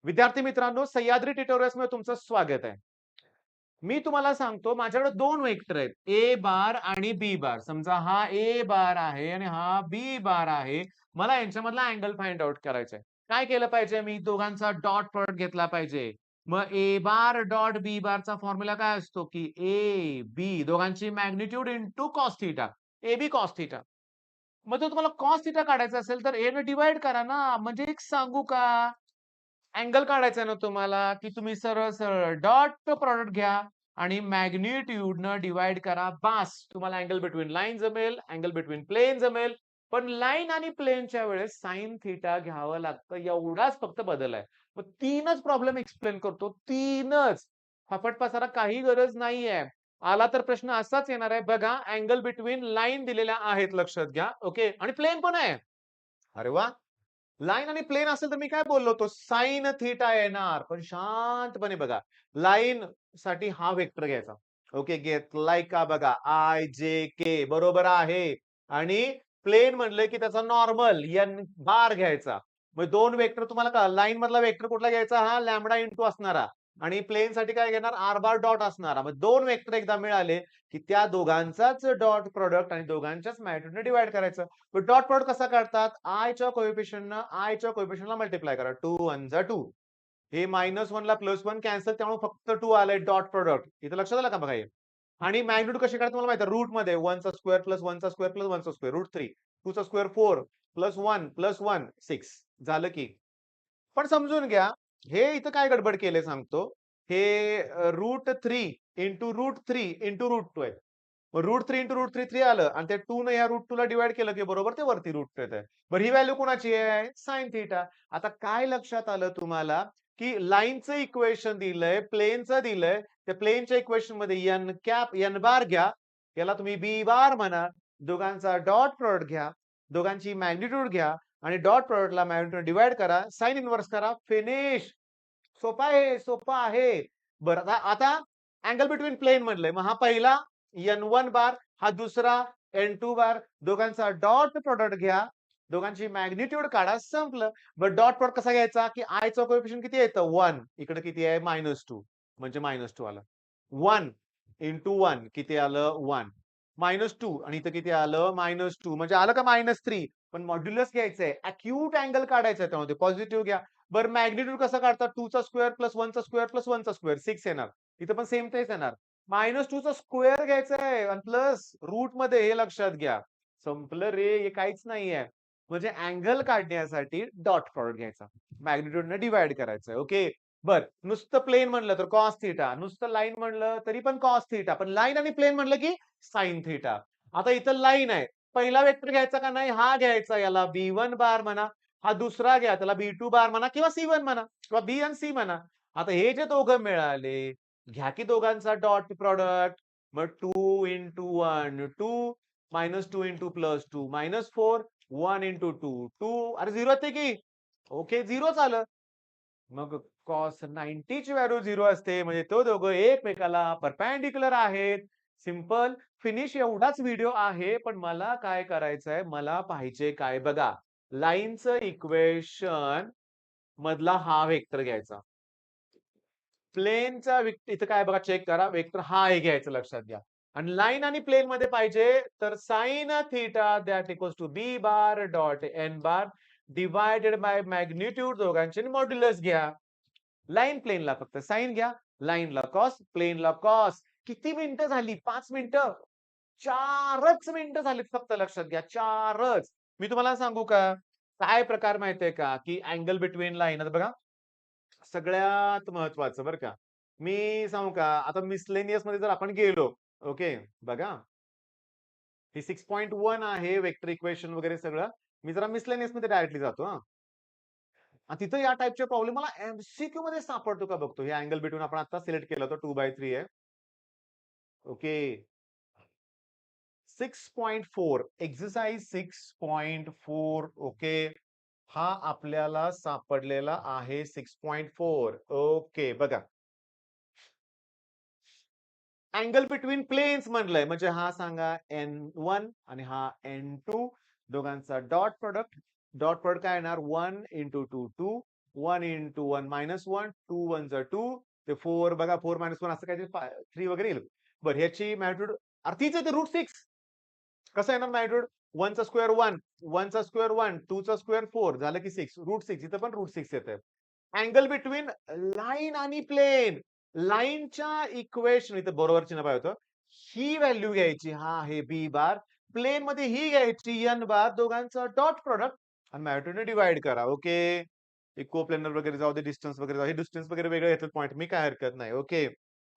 विद्यार्थी मित्रांनो, सह्याद्री ट्युटोरियल्स मध्ये तुमचं स्वागत आहे. मी तुम्हाला सांगतो माझ्याकडे दोन वेक्टर आहेत, ए बार आणि बी बार. समजा हा ए बार आहे आणि हा बी बार आहे. मला यांच्यामधला अँगल फाइंड आउट करायचा आहे. काय केलं पाहिजे? मी दोघांचा डॉट प्रॉडक्ट घेतला पाहिजे. मग ए बार डॉट बी बारचा फॉर्म्युला काय असतो की ए बी दोघांची magnitude into cos theta, A B cos theta. मग जर तुम्हाला कॉस थिटा काढायचा असेल तर ए ने डिवाइड करा ना. म्हणजे एक सांगू का, अँगल काढायचा आहे ना तुम्हाला, की तुम्ही सरळ-सरळ डॉट प्रॉडक्ट घ्या आणि मॅग्निट्यूडनं डिव्हाईड करा. बास. तुम्हाला अँगल बिटवीन लाईन जमेल, अँगल बिटवीन प्लेन जमेल. पण लाईन आणि प्लेनच्या वेळेस साइन थीटा घ्यावं लागतं. एवढाच फक्त बदल आहे. मग 3च प्रॉब्लेम एक्सप्लेन करतो. 3च. फापट पसारा काही गरज नाहीये. आला तर प्रश्न असाच येणार आहे. बघा, अँगल बिटवीन लाईन दिलेल्या आहेत लक्षात घ्या. ओके. आणि प्लेन पण आहे. अरे वाह! लाईन आणि प्लेन असेल तर मी काय बोललो होतो, साइन थीटा येणार. पण शांतपणे बघा. लाईन साठी हा वेक्टर घ्यायचा. ओके, घेतलाय का बघा. आय जे के बरोबर आहे. आणि प्लेन म्हणलं की त्याचा नॉर्मल एन बार घ्यायचा. मग दोन वेक्टर तुम्हाला कळालं. लाईन मधला वेक्टर कुठला घ्यायचा? हा लॅम्बडा इंटू असणारा. आणि प्लेन साठी काय घेणार? आर बार डॉट असणारा. मग दोन वेक्टर एकदा मिळाले की त्या दोघांचाच डॉट प्रॉडक्ट आणि दोघांच्याच मॅग्निट्यूडने डिव्हाइड करायचं. डॉट प्रॉडक्ट कसा काढतात? आयच्या कोएफिशियंटनं आयच्या कोएफिशियंटला मल्टिप्लाय करा. 2 1 जा 2. हे -1 ला +1 कॅन्सल, त्यामुळे फक्त 2 आलंय डॉट प्रॉडक्ट. इथं लक्षात आलं का बघा हे? आणि मॅग्निट्यूड कशी काढतात तुम्हाला माहिती आहे? रूटमध्ये 1 चा स्क्वेअर प्लस 1 चा स्क्वेअर प्लस 1 चा स्क्वेअर √3. 2 चा स्क्वेअर 4 प्लस 1 प्लस 1 6 झालं की. पण समजून घ्या, हे इथं काय गडबड केलंय सांगतो. हे √3 इंटू √3 इंटू √2 आहे. √3 इंटू √3 3 आलं आणि ते 2 ने या √2 ला डिव्हाईड केलं की बरोबर ते वरती √2 येतंय. बरं ही व्हॅल्यू कोणाची आहे? Sine theta. आता काय लक्षात आलं तुम्हाला, की लाईनचं इक्वेशन दिलंय, प्लेनचं दिलंय. त्या प्लेनच्या इक्वेशन मध्ये एन कॅप एन बार घ्या. याला तुम्ही बी बार म्हणा. दोघांचा डॉट प्रॉडक्ट घ्या. दोघांची मॅग्निट्यूड घ्या आणि डॉट प्रॉडक्टला मॅग्निट्यूड डिव्हाईड करा. साइन इन्व्हर्स करा. फिनिश. सोपं आहे, सोपं आहे. बरं आता आता अँगल बिटवीन प्लेन म्हणलंय. मग हा पहिला N1 बार, हा दुसरा N2 बार. दोघांचा डॉट प्रॉडक्ट घ्या. दोघांची मॅग्निट्यूड काढा. संपलं. बरं डॉट प्रॉडक्ट कसा घ्यायचा? की आयचं कोएफिशियंट किती येतं? 1. इकडे किती आहे? -2. म्हणजे -2 आलं. 1 इंटू 1 किती आलं? 1. -2 आणि इथं किती आलं? -2 म्हणजे आलं का -3? पण मॉड्युलस घ्यायचंय. अॅक्यूट अँगल काढायचा आहे त्यामध्ये. पॉझिटिव्ह घ्या. बरं मॅग्निट्यूड कसा काढतात? 2 चा स्क्वेअर प्लस 1 चा स्क्वेअर प्लस 1 चा स्क्वेअर 6 येणार. इथं पण सेम तेच येणार. -2 चा स्क्वेअर घ्यायचा आहे आणि प्लस रूटमध्ये हे लक्षात घ्या. संपलं रे, हे काहीच नाहीये. म्हणजे अँगल काढण्यासाठी डॉट प्रॉडक्ट घ्यायचा. मॅग्निट्यूडने डिव्हाईड करायचं. ओके. बरं नुसतं प्लेन म्हणलं तर कॉस थिटा, नुसतं लाईन म्हणलं तरी पण कॉस थिटा. पण लाईन आणि प्लेन म्हणलं की साइन थिटा. आता इथं लाईन आहे. पहिला वेक्टर घ्यायचा का नाही? हा घ्यायचा. याला B1 बार म्हणा. हा दुसरा घ्या, त्याला B2 बार म्हणा किंवा C1 म्हणा किंवा B आणि C म्हणा. आता हे जे दोघं मिळाले, घ्या की दोघांचा डॉट प्रॉडक्ट. मग 2 इंटू 1 2 -2 इंटू +2 -4 1 इंटू 2 2 अरे 0 येते की. ओके 0च आलं. मग कॉस 90 ची व्हॅल्यू 0 असते म्हणजे तो दोघं एकमेकाला परपेंडिक्युलर आहेत. सिंपल. फिनिश एवढाच व्हिडिओ आहे. पण मला काय करायचंय? मला पाहिजे काय बघा. लाईनचं इक्वेशन मधला हा वेक्टर घ्यायचा. प्लेनचा इथं काय बघा चेक करा. वेक्टर हा आहे घ्यायचं लक्षात घ्या. आणि लाईन आणि प्लेन मध्ये पाहिजे तर sine theta that equals to B bar dot N bar divided by magnitude दोघांचे मॉड्युलस घ्या. लाईन प्लेनला फक्त साइन घ्या. लाईनला कॉस, प्लेनला कॉस. किती मिनिटं झाली? 5 मिनिटं. 4च मिनिटं झालीत फक्त लक्षात घ्या. 4च. मी तुम्हाला सांगू का? काय प्रकार माहितीये का? की अँगल बिटवीन लाईन आता बघा. सगळ्यात महत्वाचं बरं का. मी सांगू का? आता मिसलेनियस मध्ये जर आपण गेलो. ओके. बघा. ही 6.1 आहे वेक्टर इक्वेशन वगैरे सगळं. मी जरा मिसलेनियस मध्ये डायरेक्टली जातो हां. आणि तिथं या टाइपचे प्रॉब्लेम मला एमसीक्यू मध्ये सापडतो का बघतो. हे अँगल बिटवीन आपण आता सिलेक्ट केलं होतं 2/3 आहे. ओके. 6.4 exercise 6.4 okay. हा आपल्याला सापडलेला आहे 6.4 ओके बघा. अँगल बिटवीन प्लेन्स म्हणलंय म्हणजे हा सांगा N1 आणि हा N2 दोघांचा डॉट प्रॉडक्ट. डॉट प्रॉडक्ट काय येणार 1 इंटू 2 2 1 into 1 minus 1, 2 1 जा 2, ते 4 बघा 4 minus 1 असं काहीतरी 3 वगैरे येईल. बरं ह्याची मॅग्निट्यूड तीच आहे ते √6. कसं येणार मॅग्निट्यूड? 1 चा स्क्वेअर 1, 1 चा स्क्वेअर 1, 2 चा स्क्वेअर 4 झालं की 6. √6 इथं पण √6 येतंय. अँगल बिटवीन लाईन आणि प्लेन. लाईनच्या इक्वेशन इथं बरोबर चिन्ह पाहिजे होतं. ही व्हॅल्यू घ्यायची. हा आहे बी बार. प्लेन मध्ये ही घ्यायची एन बार. दोघांचं डॉट प्रॉडक्ट आणि मॅग्निट्यूडने डिवाइड करा. ओके. इक्वोप्लेनर वगैरे जाऊ दे, डिस्टन्स वगैरे जाऊ दे. हे डिस्टन्स वगैरे वेगळे येतात पॉईंट. मी काय हरकत नाही. ओके.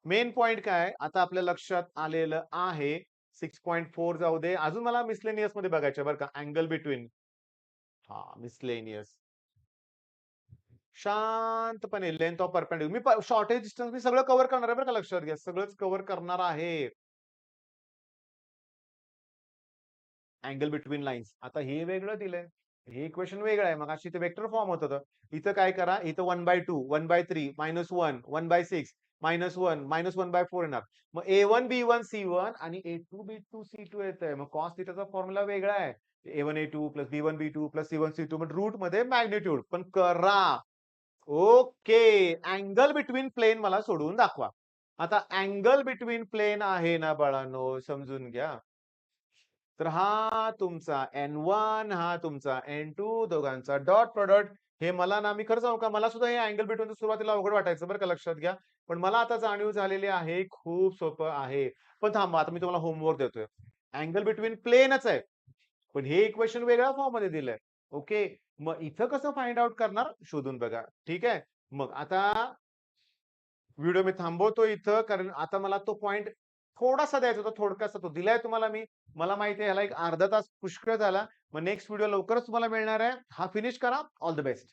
मेन पॉइंट काय आता आपल्या लक्षात आलेलं आहे. 6.4 जाऊ दे. अजून मला मिसलेनियस मध्ये बघायचं बरं का. अँगल बिटवीन मिसलेनियस शांतपणे लेंथ ऑफ परपेंडिक्युलर मी शॉर्टेज डिस्टन्स मी सगळं कव्हर करणार आहे बरं का, लक्षात घ्या. सगळंच कव्हर करणार आहे. Angle between lines. आता हे वेगळं दिलंय. हे इक्वेशन वेगळं आहे. मग अशी ते वेक्टर फॉर्म होत होतं. इथं काय करा, इथं 1/2, 1/3, -1, 1/6, -1, -1/4 येणार. मग A1, B1, C1 आणि A2, B2, C2 येतंय. मग कॉस थिटाचा फॉर्म्युला वेगळा आहे. A1, A2 plus B1, B2 plus C1, C2 मग रूट मध्ये मॅग्निट्यूड पण करा. ओके. अँगल बिटवीन प्लेन मला सोडवून दाखवा. आता अँगल बिटवीन प्लेन आहे ना बाळांनो, समजून घ्या. तर हा तुमचा N1, हा तुमचा N2, दोघांचा डॉट प्रॉडक्ट. हे मला ना, मी खरं सांगू का, मला सुद्धा हे अँगल बिटवीन सुरुवातीला अवघड वाटायचं बरं का, लक्षात घ्या. पण मला आता जाणीव झालेली आहे, खूप सोपं आहे. पण थांबा, आता मी तुम्हाला होमवर्क देतोय. अँगल बिटवीन प्लेनच आहे. पण हे इक्वेशन वेगळ्या फॉर्म मध्ये दिलंय. ओके. मग इथं कसं फाइंड आउट करणार शोधून बघा. ठीक आहे. मग आता व्हिडिओ मी थांबवतो इथं, कारण आता मला तो पॉइंट थोडासा द्यायचा होता, थोडकासा तो दिलाय तुम्हाला मी. मला माहिती आहे ह्याला एक अर्धा तास पुष्कळ झाला. मग नेक्स्ट व्हिडिओ लवकरच तुम्हाला मिळणार आहे. हा फिनिश करा. All the best.